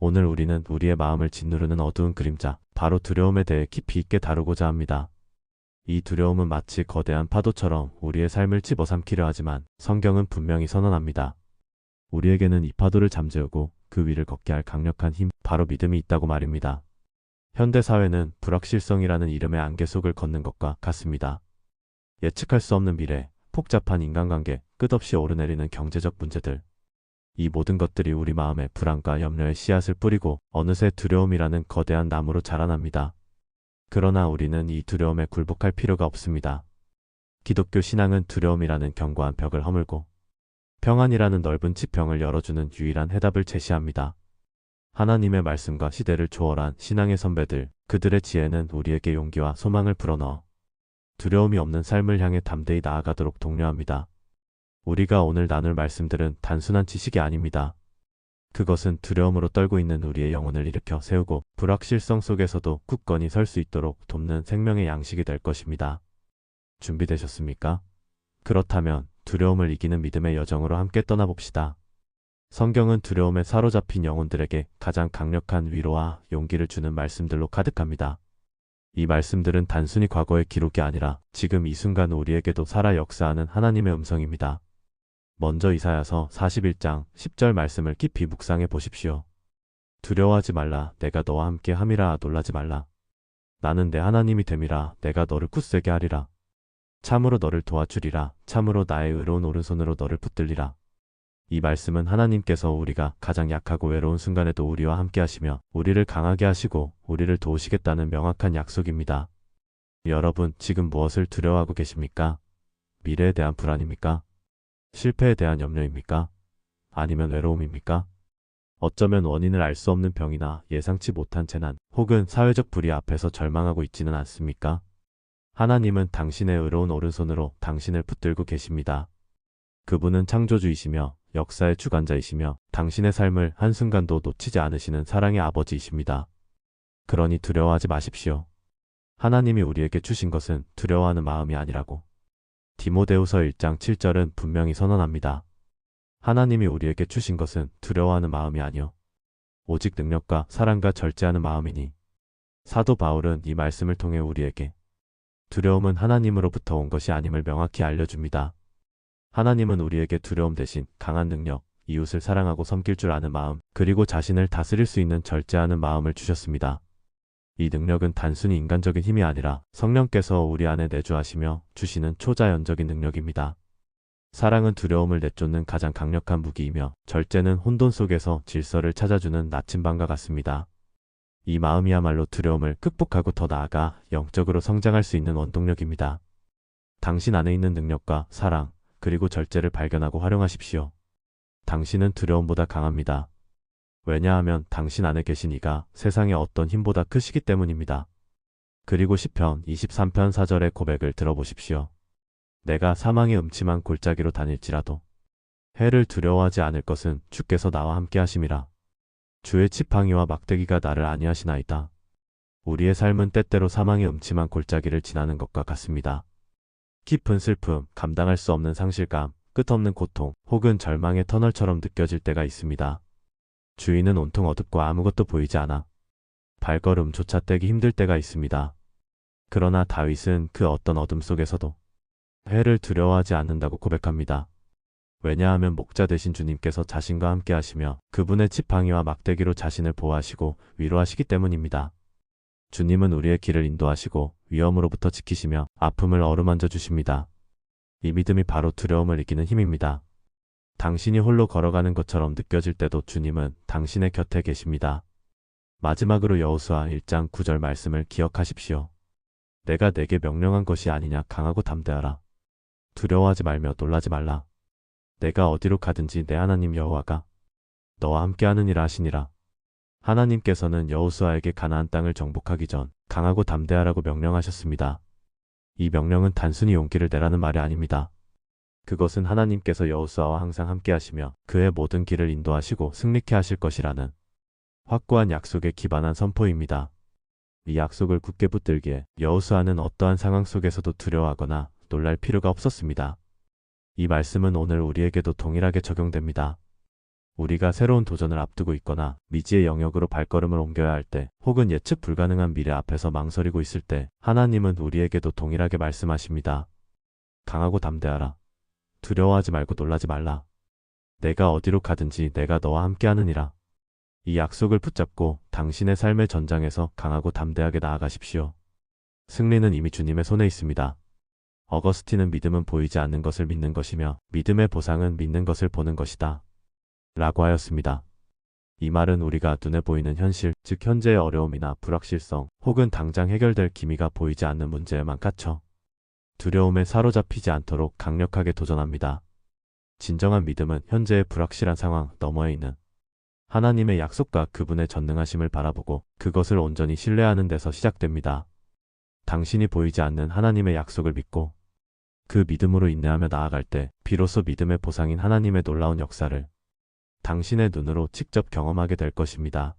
오늘 우리는 우리의 마음을 짓누르는 어두운 그림자, 바로 두려움에 대해 깊이 있게 다루고자 합니다. 이 두려움은 마치 거대한 파도처럼 우리의 삶을 집어삼키려 하지만 성경은 분명히 선언합니다. 우리에게는 이 파도를 잠재우고 그 위를 걷게 할 강력한 힘, 바로 믿음이 있다고 말입니다. 현대 사회는 불확실성이라는 이름의 안개 속을 걷는 것과 같습니다. 예측할 수 없는 미래, 복잡한 인간관계, 끝없이 오르내리는 경제적 문제들. 이 모든 것들이 우리 마음에 불안과 염려의 씨앗을 뿌리고 어느새 두려움이라는 거대한 나무로 자라납니다. 그러나 우리는 이 두려움에 굴복할 필요가 없습니다. 기독교 신앙은 두려움이라는 견고한 벽을 허물고 평안이라는 넓은 지평을 열어주는 유일한 해답을 제시합니다. 하나님의 말씀과 시대를 초월한 신앙의 선배들, 그들의 지혜는 우리에게 용기와 소망을 불어넣어 두려움이 없는 삶을 향해 담대히 나아가도록 독려합니다. 우리가 오늘 나눌 말씀들은 단순한 지식이 아닙니다. 그것은 두려움으로 떨고 있는 우리의 영혼을 일으켜 세우고 불확실성 속에서도 굳건히 설 수 있도록 돕는 생명의 양식이 될 것입니다. 준비되셨습니까? 그렇다면 두려움을 이기는 믿음의 여정으로 함께 떠나봅시다. 성경은 두려움에 사로잡힌 영혼들에게 가장 강력한 위로와 용기를 주는 말씀들로 가득합니다. 이 말씀들은 단순히 과거의 기록이 아니라 지금 이 순간 우리에게도 살아 역사하는 하나님의 음성입니다. 먼저 이사야서 41장 10절 말씀을 깊이 묵상해 보십시오. 두려워하지 말라. 내가 너와 함께 함이라. 놀라지 말라. 나는 내 하나님이 됨이라. 내가 너를 굳세게 하리라. 참으로 너를 도와주리라. 참으로 나의 의로운 오른손으로 너를 붙들리라. 이 말씀은 하나님께서 우리가 가장 약하고 외로운 순간에도 우리와 함께 하시며 우리를 강하게 하시고 우리를 도우시겠다는 명확한 약속입니다. 여러분, 지금 무엇을 두려워하고 계십니까? 미래에 대한 불안입니까? 실패에 대한 염려입니까? 아니면 외로움입니까? 어쩌면 원인을 알 수 없는 병이나 예상치 못한 재난, 혹은 사회적 불의 앞에서 절망하고 있지는 않습니까? 하나님은 당신의 의로운 오른손으로 당신을 붙들고 계십니다. 그분은 창조주이시며 역사의 주관자이시며 당신의 삶을 한순간도 놓치지 않으시는 사랑의 아버지이십니다. 그러니 두려워하지 마십시오. 하나님이 우리에게 주신 것은 두려워하는 마음이 아니라고. 디모데후서 1장 7절은 분명히 선언합니다. 하나님이 우리에게 주신 것은 두려워하는 마음이 아니요 오직 능력과 사랑과 절제하는 마음이니. 사도 바울은 이 말씀을 통해 우리에게 두려움은 하나님으로부터 온 것이 아님을 명확히 알려줍니다. 하나님은 우리에게 두려움 대신 강한 능력, 이웃을 사랑하고 섬길 줄 아는 마음, 그리고 자신을 다스릴 수 있는 절제하는 마음을 주셨습니다. 이 능력은 단순히 인간적인 힘이 아니라 성령께서 우리 안에 내주하시며 주시는 초자연적인 능력입니다. 사랑은 두려움을 내쫓는 가장 강력한 무기이며 절제는 혼돈 속에서 질서를 찾아주는 나침반과 같습니다. 이 마음이야말로 두려움을 극복하고 더 나아가 영적으로 성장할 수 있는 원동력입니다. 당신 안에 있는 능력과 사랑, 그리고 절제를 발견하고 활용하십시오. 당신은 두려움보다 강합니다. 왜냐하면 당신 안에 계신 이가 세상의 어떤 힘보다 크시기 때문입니다. 그리고 시편 23편 4절의 고백을 들어보십시오. 내가 사망의 음침한 골짜기로 다닐지라도 해를 두려워하지 않을 것은 주께서 나와 함께 하심이라. 주의 지팡이와 막대기가 나를 안위하시나이다. 우리의 삶은 때때로 사망의 음침한 골짜기를 지나는 것과 같습니다. 깊은 슬픔, 감당할 수 없는 상실감, 끝없는 고통, 혹은 절망의 터널처럼 느껴질 때가 있습니다. 주위는 온통 어둡고 아무것도 보이지 않아 발걸음조차 떼기 힘들 때가 있습니다. 그러나 다윗은 그 어떤 어둠 속에서도 해를 두려워하지 않는다고 고백합니다. 왜냐하면 목자 되신 주님께서 자신과 함께 하시며 그분의 지팡이와 막대기로 자신을 보호하시고 위로하시기 때문입니다. 주님은 우리의 길을 인도하시고 위험으로부터 지키시며 아픔을 어루만져 주십니다. 이 믿음이 바로 두려움을 이기는 힘입니다. 당신이 홀로 걸어가는 것처럼 느껴질 때도 주님은 당신의 곁에 계십니다. 마지막으로 여호수아 1장 9절 말씀을 기억하십시오. 내가 내게 명령한 것이 아니냐. 강하고 담대하라. 두려워하지 말며 놀라지 말라. 내가 어디로 가든지 내 하나님 여호와가 너와 함께하느니라 하시니라. 하나님께서는 여호수아에게 가나안 땅을 정복하기 전 강하고 담대하라고 명령하셨습니다. 이 명령은 단순히 용기를 내라는 말이 아닙니다. 그것은 하나님께서 여호수아와 항상 함께하시며 그의 모든 길을 인도하시고 승리케 하실 것이라는 확고한 약속에 기반한 선포입니다. 이 약속을 굳게 붙들기에 여호수아는 어떠한 상황 속에서도 두려워하거나 놀랄 필요가 없었습니다. 이 말씀은 오늘 우리에게도 동일하게 적용됩니다. 우리가 새로운 도전을 앞두고 있거나 미지의 영역으로 발걸음을 옮겨야 할 때, 혹은 예측 불가능한 미래 앞에서 망설이고 있을 때, 하나님은 우리에게도 동일하게 말씀하십니다. 강하고 담대하라. 두려워하지 말고 놀라지 말라. 내가 어디로 가든지 내가 너와 함께하느니라. 이 약속을 붙잡고 당신의 삶의 전장에서 강하고 담대하게 나아가십시오. 승리는 이미 주님의 손에 있습니다. 어거스틴은 믿음은 보이지 않는 것을 믿는 것이며 믿음의 보상은 믿는 것을 보는 것이다. 라고 하였습니다. 이 말은 우리가 눈에 보이는 현실, 즉 현재의 어려움이나 불확실성, 혹은 당장 해결될 기미가 보이지 않는 문제에만 갇혀 두려움에 사로잡히지 않도록 강력하게 도전합니다. 진정한 믿음은 현재의 불확실한 상황 너머에 있는 하나님의 약속과 그분의 전능하심을 바라보고 그것을 온전히 신뢰하는 데서 시작됩니다. 당신이 보이지 않는 하나님의 약속을 믿고 그 믿음으로 인내하며 나아갈 때 비로소 믿음의 보상인 하나님의 놀라운 역사를 당신의 눈으로 직접 경험하게 될 것입니다.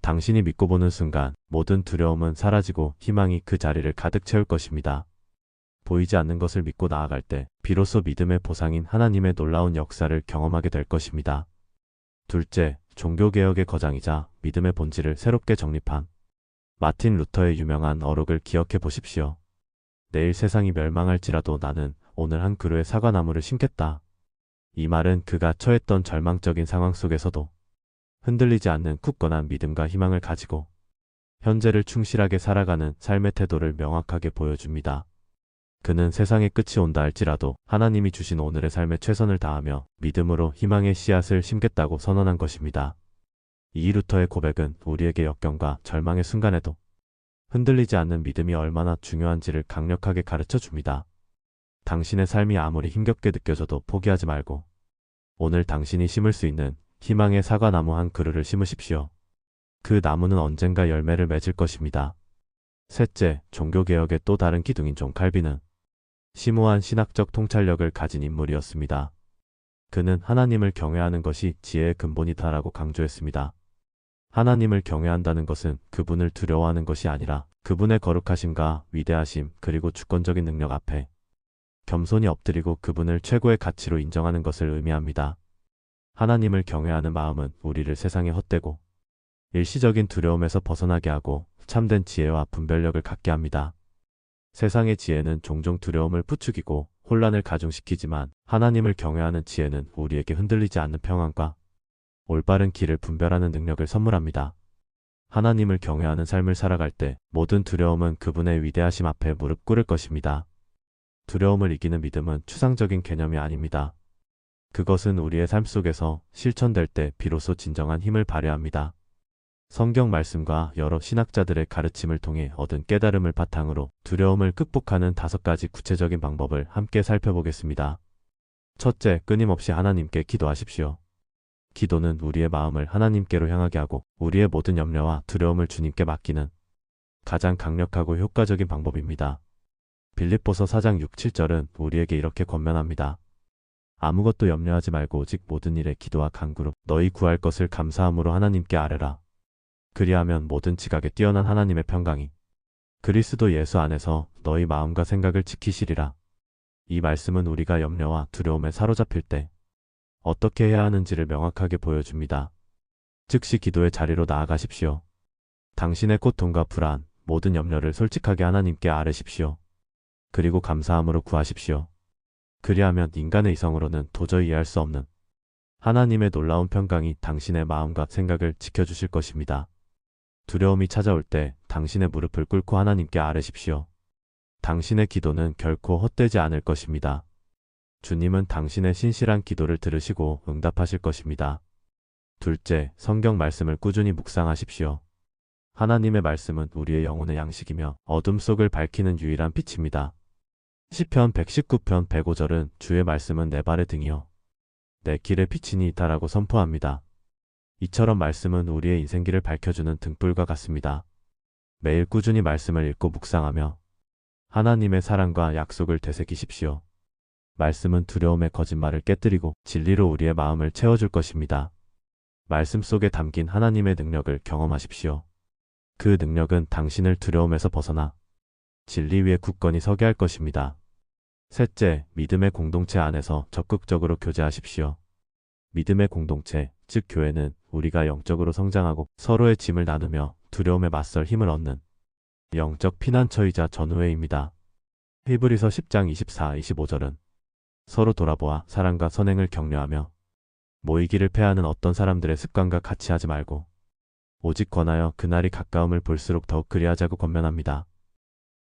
당신이 믿고 보는 순간 모든 두려움은 사라지고 희망이 그 자리를 가득 채울 것입니다. 보이지 않는 것을 믿고 나아갈 때 비로소 믿음의 보상인 하나님의 놀라운 역사를 경험하게 될 것입니다. 둘째, 종교개혁의 거장이자 믿음의 본질을 새롭게 정립한 마틴 루터의 유명한 어록을 기억해 보십시오. 내일 세상이 멸망할지라도 나는 오늘 한 그루의 사과나무를 심겠다. 이 말은 그가 처했던 절망적인 상황 속에서도 흔들리지 않는 굳건한 믿음과 희망을 가지고 현재를 충실하게 살아가는 삶의 태도를 명확하게 보여줍니다. 그는 세상의 끝이 온다 할지라도 하나님이 주신 오늘의 삶에 최선을 다하며 믿음으로 희망의 씨앗을 심겠다고 선언한 것입니다. 이 루터의 고백은 우리에게 역경과 절망의 순간에도 흔들리지 않는 믿음이 얼마나 중요한지를 강력하게 가르쳐 줍니다. 당신의 삶이 아무리 힘겹게 느껴져도 포기하지 말고 오늘 당신이 심을 수 있는 희망의 사과나무 한 그루를 심으십시오. 그 나무는 언젠가 열매를 맺을 것입니다. 셋째, 종교개혁의 또 다른 기둥인 존 칼빈은 심오한 신학적 통찰력을 가진 인물이었습니다. 그는 하나님을 경외하는 것이 지혜의 근본이다라고 강조했습니다. 하나님을 경외한다는 것은 그분을 두려워하는 것이 아니라 그분의 거룩하심과 위대하심 그리고 주권적인 능력 앞에 겸손히 엎드리고 그분을 최고의 가치로 인정하는 것을 의미합니다. 하나님을 경외하는 마음은 우리를 세상의 헛되고 일시적인 두려움에서 벗어나게 하고 참된 지혜와 분별력을 갖게 합니다. 세상의 지혜는 종종 두려움을 부추기고 혼란을 가중시키지만 하나님을 경외하는 지혜는 우리에게 흔들리지 않는 평안과 올바른 길을 분별하는 능력을 선물합니다. 하나님을 경외하는 삶을 살아갈 때 모든 두려움은 그분의 위대하심 앞에 무릎 꿇을 것입니다. 두려움을 이기는 믿음은 추상적인 개념이 아닙니다. 그것은 우리의 삶 속에서 실천될 때 비로소 진정한 힘을 발휘합니다. 성경 말씀과 여러 신학자들의 가르침을 통해 얻은 깨달음을 바탕으로 두려움을 극복하는 5가지 구체적인 방법을 함께 살펴보겠습니다. 첫째, 끊임없이 하나님께 기도하십시오. 기도는 우리의 마음을 하나님께로 향하게 하고 우리의 모든 염려와 두려움을 주님께 맡기는 가장 강력하고 효과적인 방법입니다. 빌립보서 4장 6, 7절은 우리에게 이렇게 권면합니다. 아무것도 염려하지 말고 오직 모든 일에 기도와 간구로 너희 구할 것을 감사함으로 하나님께 아뢰라. 그리하면 모든 지각에 뛰어난 하나님의 평강이 그리스도 예수 안에서 너희 마음과 생각을 지키시리라. 이 말씀은 우리가 염려와 두려움에 사로잡힐 때 어떻게 해야 하는지를 명확하게 보여줍니다. 즉시 기도의 자리로 나아가십시오. 당신의 고통과 불안, 모든 염려를 솔직하게 하나님께 아뢰십시오. 그리고 감사함으로 구하십시오. 그리하면 인간의 이성으로는 도저히 이해할 수 없는 하나님의 놀라운 평강이 당신의 마음과 생각을 지켜주실 것입니다. 두려움이 찾아올 때 당신의 무릎을 꿇고 하나님께 아뢰십시오. 당신의 기도는 결코 헛되지 않을 것입니다. 주님은 당신의 신실한 기도를 들으시고 응답하실 것입니다. 둘째, 성경 말씀을 꾸준히 묵상하십시오. 하나님의 말씀은 우리의 영혼의 양식이며 어둠 속을 밝히는 유일한 빛입니다. 시편 119편 105절은 주의 말씀은 내 발의 등이요 내 길의 빛이니 이다라고 선포합니다. 이처럼 말씀은 우리의 인생길을 밝혀주는 등불과 같습니다. 매일 꾸준히 말씀을 읽고 묵상하며 하나님의 사랑과 약속을 되새기십시오. 말씀은 두려움의 거짓말을 깨뜨리고 진리로 우리의 마음을 채워줄 것입니다. 말씀 속에 담긴 하나님의 능력을 경험하십시오. 그 능력은 당신을 두려움에서 벗어나 진리 위에 굳건히 서게 할 것입니다. 셋째, 믿음의 공동체 안에서 적극적으로 교제하십시오. 믿음의 공동체, 즉 교회는 우리가 영적으로 성장하고 서로의 짐을 나누며 두려움에 맞설 힘을 얻는 영적 피난처이자 전우회입니다. 히브리서 10장 24, 25절은 서로 돌아보아 사랑과 선행을 격려하며 모이기를 패하는 어떤 사람들의 습관과 같이 하지 말고 오직 권하여 그날이 가까움을 볼수록 더욱 그리하자고 권면합니다.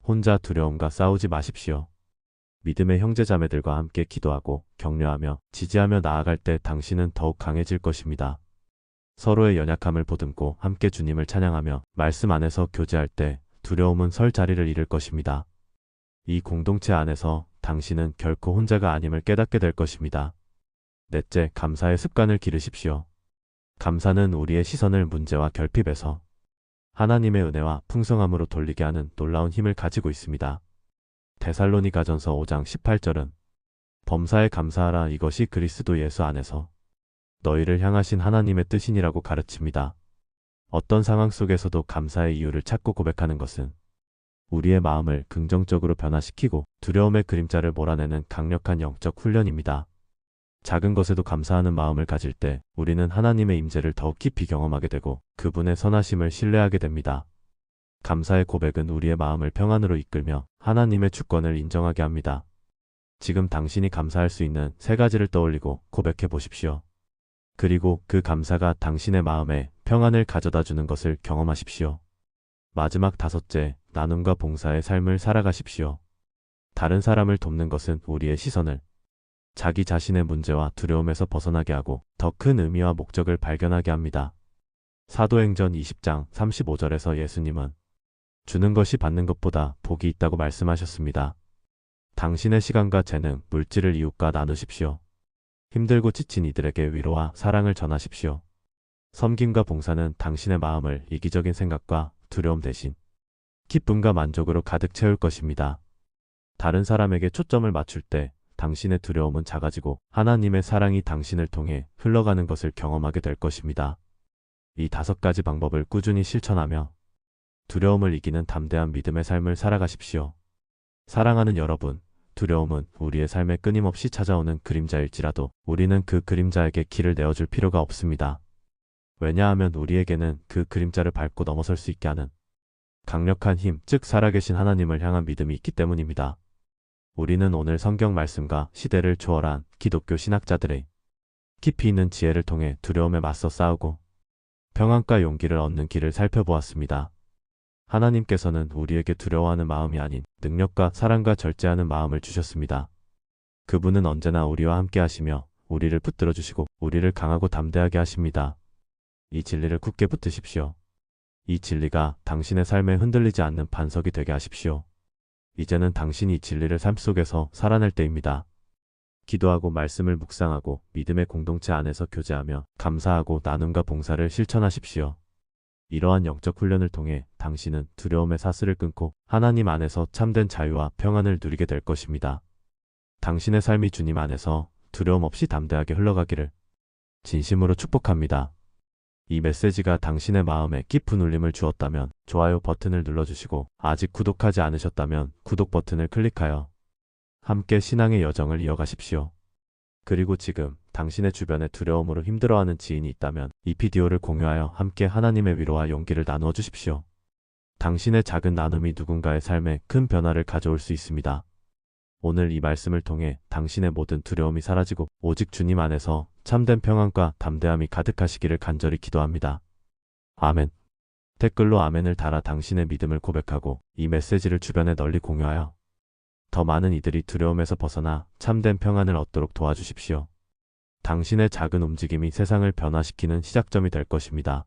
혼자 두려움과 싸우지 마십시오. 믿음의 형제자매들과 함께 기도하고 격려하며 지지하며 나아갈 때 당신은 더욱 강해질 것입니다. 서로의 연약함을 보듬고 함께 주님을 찬양하며 말씀 안에서 교제할 때 두려움은 설 자리를 잃을 것입니다. 이 공동체 안에서 당신은 결코 혼자가 아님을 깨닫게 될 것입니다. 넷째, 감사의 습관을 기르십시오. 감사는 우리의 시선을 문제와 결핍에서 하나님의 은혜와 풍성함으로 돌리게 하는 놀라운 힘을 가지고 있습니다. 데살로니가전서 5장 18절은 범사에 감사하라, 이것이 그리스도 예수 안에서 너희를 향하신 하나님의 뜻이니라고 가르칩니다. 어떤 상황 속에서도 감사의 이유를 찾고 고백하는 것은 우리의 마음을 긍정적으로 변화시키고 두려움의 그림자를 몰아내는 강력한 영적 훈련입니다. 작은 것에도 감사하는 마음을 가질 때 우리는 하나님의 임재를 더욱 깊이 경험하게 되고 그분의 선하심을 신뢰하게 됩니다. 감사의 고백은 우리의 마음을 평안으로 이끌며 하나님의 주권을 인정하게 합니다. 지금 당신이 감사할 수 있는 세 가지를 떠올리고 고백해 보십시오. 그리고 그 감사가 당신의 마음에 평안을 가져다 주는 것을 경험하십시오. 마지막 다섯째, 나눔과 봉사의 삶을 살아가십시오. 다른 사람을 돕는 것은 우리의 시선을 자기 자신의 문제와 두려움에서 벗어나게 하고 더 큰 의미와 목적을 발견하게 합니다. 사도행전 20장 35절에서 예수님은 주는 것이 받는 것보다 복이 있다고 말씀하셨습니다. 당신의 시간과 재능, 물질을 이웃과 나누십시오. 힘들고 지친 이들에게 위로와 사랑을 전하십시오. 섬김과 봉사는 당신의 마음을 이기적인 생각과 두려움 대신 기쁨과 만족으로 가득 채울 것입니다. 다른 사람에게 초점을 맞출 때 당신의 두려움은 작아지고 하나님의 사랑이 당신을 통해 흘러가는 것을 경험하게 될 것입니다. 이 5가지 방법을 꾸준히 실천하며 두려움을 이기는 담대한 믿음의 삶을 살아가십시오. 사랑하는 여러분, 두려움은 우리의 삶에 끊임없이 찾아오는 그림자일지라도 우리는 그 그림자에게 길을 내어줄 필요가 없습니다. 왜냐하면 우리에게는 그 그림자를 밟고 넘어설 수 있게 하는 강력한 힘, 즉 살아계신 하나님을 향한 믿음이 있기 때문입니다. 우리는 오늘 성경 말씀과 시대를 초월한 기독교 신학자들의 깊이 있는 지혜를 통해 두려움에 맞서 싸우고 평안과 용기를 얻는 길을 살펴보았습니다. 하나님께서는 우리에게 두려워하는 마음이 아닌 능력과 사랑과 절제하는 마음을 주셨습니다. 그분은 언제나 우리와 함께 하시며 우리를 붙들어 주시고 우리를 강하고 담대하게 하십니다. 이 진리를 굳게 붙드십시오. 이 진리가 당신의 삶에 흔들리지 않는 반석이 되게 하십시오. 이제는 당신이 이 진리를 삶 속에서 살아낼 때입니다. 기도하고 말씀을 묵상하고 믿음의 공동체 안에서 교제하며 감사하고 나눔과 봉사를 실천하십시오. 이러한 영적 훈련을 통해 당신은 두려움의 사슬을 끊고 하나님 안에서 참된 자유와 평안을 누리게 될 것입니다. 당신의 삶이 주님 안에서 두려움 없이 담대하게 흘러가기를 진심으로 축복합니다. 이 메시지가 당신의 마음에 깊은 울림을 주었다면 좋아요 버튼을 눌러주시고 아직 구독하지 않으셨다면 구독 버튼을 클릭하여 함께 신앙의 여정을 이어가십시오. 그리고 지금 당신의 주변에 두려움으로 힘들어하는 지인이 있다면 이 비디오를 공유하여 함께 하나님의 위로와 용기를 나누어 주십시오. 당신의 작은 나눔이 누군가의 삶에 큰 변화를 가져올 수 있습니다. 오늘 이 말씀을 통해 당신의 모든 두려움이 사라지고 오직 주님 안에서 참된 평안과 담대함이 가득하시기를 간절히 기도합니다. 아멘. 댓글로 아멘을 달아 당신의 믿음을 고백하고 이 메시지를 주변에 널리 공유하여 더 많은 이들이 두려움에서 벗어나 참된 평안을 얻도록 도와주십시오. 당신의 작은 움직임이 세상을 변화시키는 시작점이 될 것입니다.